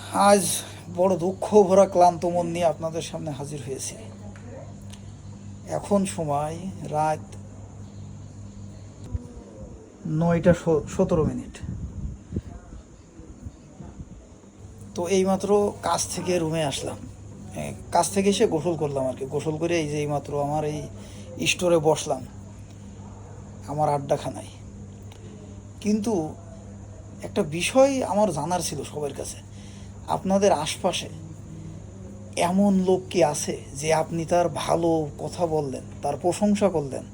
আজ বড় দুঃখ ভরা ক্লান্ত মন নিয়ে আপনাদের সামনে হাজির হয়েছি। এখন সময় রাত 9টা 17 মিনিট। তো এইমাত্র কাজ থেকে রুমে আসলাম। কাজ থেকে এসে গোসল করলাম আর কি। গোসল করে এই যে এইমাত্র আমার এই স্টোরে বসলাম, আমার আড্ডাখানায়। কিন্তু একটা বিষয় আমার জানার ছিল সবার কাছে, আপনাদের আশপাশে এমন লোক কি আছে যে আপনি তার ভালো কথা বললেন, তার প্রশংসা করলেন,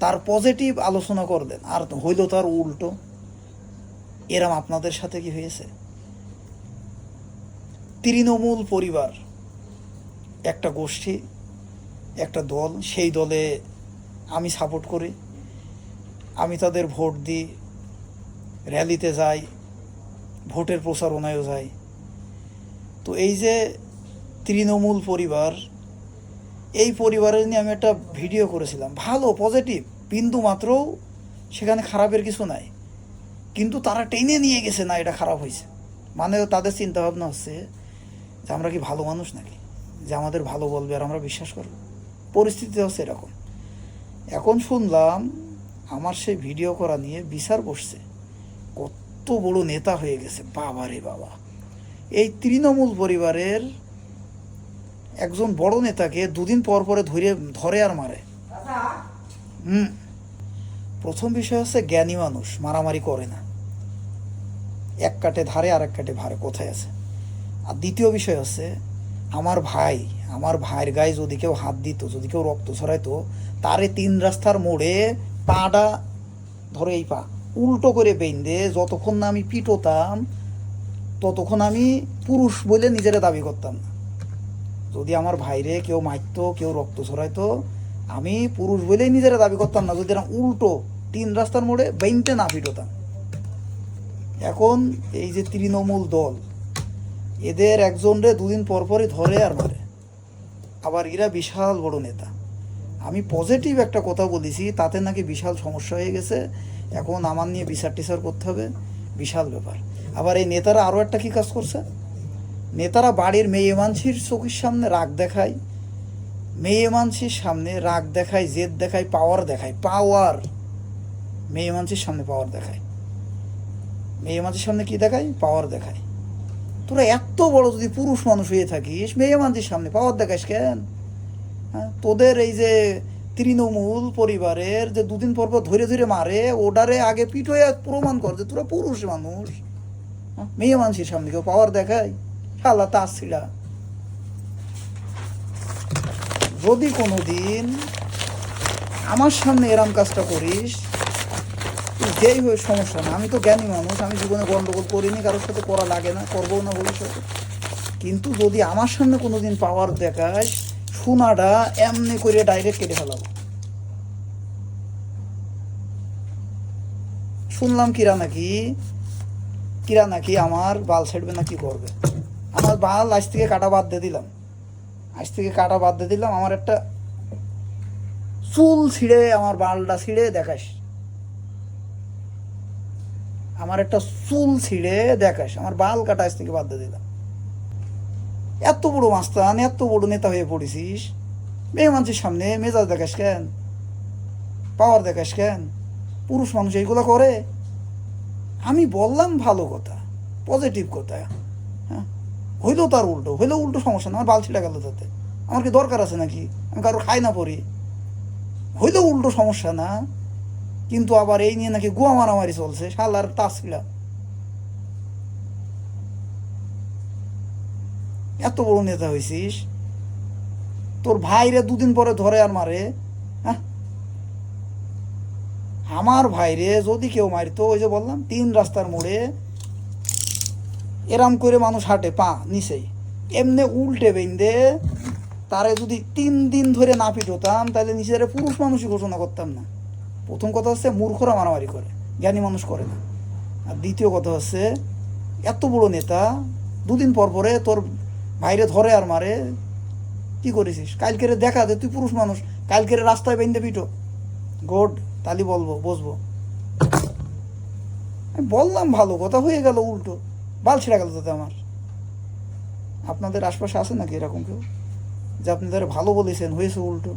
তার পজিটিভ আলোচনা করলেন, আর হইল তার উল্টো? এরম আপনাদের সাথে কি হয়েছে? তৃণমূল পরিবার একটা গোষ্ঠী, একটা দল, সেই দলে আমি সাপোর্ট করি, আমি তাদের ভোট দিই, র্যালিতে যাই, ভোটের প্রচারণায়ও যাই। তো এই যে তৃণমূল পরিবার, এই পরিবারের নিয়ে আমি একটা ভিডিও করেছিলাম, ভালো পজিটিভ, বিন্দু মাত্রও সেখানে খারাপের কিছু নাই। কিন্তু তারা টেনে নিয়ে গেছে না এটা খারাপ হয়েছে, মানে তাদের চিন্তাভাবনা হচ্ছে যে আমরা কি ভালো মানুষ নাকি, যে আমাদের ভালো বলবে আর আমরা বিশ্বাস করব। পরিস্থিতি হচ্ছে এরকম। এখন শুনলাম আমার সেই ভিডিও করা নিয়ে বিচার বসছে। কত বড় নেতা হয়ে গেছে, বাবা রে বাবা! এই তৃণমূল পরিবারের একজন বড় নেতাকে দুদিন পর পরে ধরে আর মারে। হুম। প্রথম বিষয় হচ্ছে জ্ঞানী মানুষ মারামারি করে না, এক কাটে ধারে আর এক কাটে ভারে, কোথায় আছে? আর দ্বিতীয় বিষয় হচ্ছে আমার ভাইয়ের গায়ে যদি কেউ হাত দিত, যদি কেউ রক্ত ছড়াইতো, তারে 3 রাস্তার মোড়ে পাটা ধরে, এই পা উল্টো করে বেঁধে যতক্ষণ না আমি পিটোতাম ততক্ষণ আমি পুরুষ বলে নিজেরা দাবি করতাম না। যদি আমার ভাইরে কেউ মারতো, কেউ রক্ত ছড়াইতো, আমি পুরুষ বলেই নিজেরা দাবি করতাম না, যদি এরকম উল্টো 3 রাস্তার মোড়ে বেঁধে না পিটোতাম। এখন এই যে তৃণমূল দল, এদের একজনরে দুদিন পর পরই ধরে আর মারে। আবার এরা বিশাল বড় নেতা। আমি পজিটিভ একটা কথা বলেছি, তাতে নাকি বিশাল সমস্যা হয়ে গেছে, এখন আমার নিয়ে বিচার টিচার করতে হবে, বিশাল ব্যাপার। আবার এই নেতারা আরও একটা কী কাজ করছে, নেতারা বাড়ির মেয়ে মানসির চোখের সামনে রাগ দেখায়, মেয়ে মানসির সামনে রাগ দেখায়, জেদ দেখায়, পাওয়ার দেখায়, পাওয়ার, মেয়ে মানসির সামনে পাওয়ার দেখায়। মেয়ে মানসির সামনে কি দেখায়? পাওয়ার দেখায়। তোরা এত বড় যদি পুরুষ মানুষ হয়ে থাকিস, মেয়ে মানসির সামনে পাওয়ার দেখাস কেন? হ্যাঁ, তোদের এই যে তৃণমূল পরিবারের যে দুদিন পর পর ধরে ধরে মারে, ওটারে আগে পিঠয়ে প্রমাণ কর যে তোরা পুরুষ মানুষ। মেয়ে মানুষের সামনে কেউ পাওয়ার দেখায়? শালা তাস ছিড়া। যদি কোনো দিন আমার সামনে এরম কাজটা করিস, যেই হয়ে সমস্যা না, আমি তো জ্ঞানী মানুষ, আমি জীবনে গণ্ডগোল করিনি, কারোর সাথে করা লাগে না, করবো না ভবিষ্যতে। কিন্তু যদি আমার সামনে কোনো দিন পাওয়ার দেখাস, সোনাটা এমনি করে ডাইরেক্ট কেটে ফেলাবো। শুনলাম কিরা নাকি আমার বাল ছেড়বে না, কি করবে। আমার বাল আজ থেকে কাটা বাদ দিয়ে দিলাম, আমার একটা চুল ছিঁড়ে, আমার বালটা ছিঁড়ে দেখাস, আমার বাল কাটা আজ থেকে বাদ দিয়ে দিলাম। এত বড় মাস্তান, এত বড় নেতা হয়ে পড়েছিস, মেয়ে মানুষের সামনে মেজাজ দেখাস কেন, পাওয়ার দেখাস কেন? পুরুষ মানুষ এইগুলো করে? আমি বললাম ভালো কথা, পজিটিভ কথা, হ্যাঁ, হইলেও তার উল্টো, সমস্যা না, আমার বাল ছিঁড়ে গেল, তাতে আমার কি দরকার আছে নাকি? আমি কারো খাই না পড়ি, হইলেও উল্টো সমস্যা না। কিন্তু আবার এই নিয়ে নাকি গোয়া মারামারি চলছে, শালার তাস ছিঁড়া। এত বড় নেতা হয়েছিস, তোর ভাইরে দুদিন পরে ধরে আর মারে। হ্যাঁ, আমার ভাইরে যদি কেউ মারতো, ওই যে বললাম 3 রাস্তার মোড়ে এরাম করে মানুষ হাঁটে পা নিচেই, এমনি উল্টে বেঁধে তারে যদি 3 দিন ধরে না পিটোতাম, তাহলে নিজেরা পুরুষ মানুষই ঘোষণা করতাম না। প্রথম কথা হচ্ছে মূর্খরা মারামারি করে, জ্ঞানী মানুষ করে না। আর দ্বিতীয় কথা হচ্ছে এত বড় নেতা দুদিন পর পরে তোর ভাইরে ধরে আর মারে, কি করেছিস? কালকেরে দেখা যে তুই পুরুষ মানুষ, কালকেরে রাস্তায় বেঁধে পিটো, গোড, তালি বসবো। আমি বললাম ভালো কথা, হয়ে গেল উল্টো, বাল ছিঁড়া গেল তাতে আমার। আপনাদের আশপাশে আছে নাকি এরকম কেউ যে আপনি তারা ভালো বলেছেন, হয়েছে উল্টো?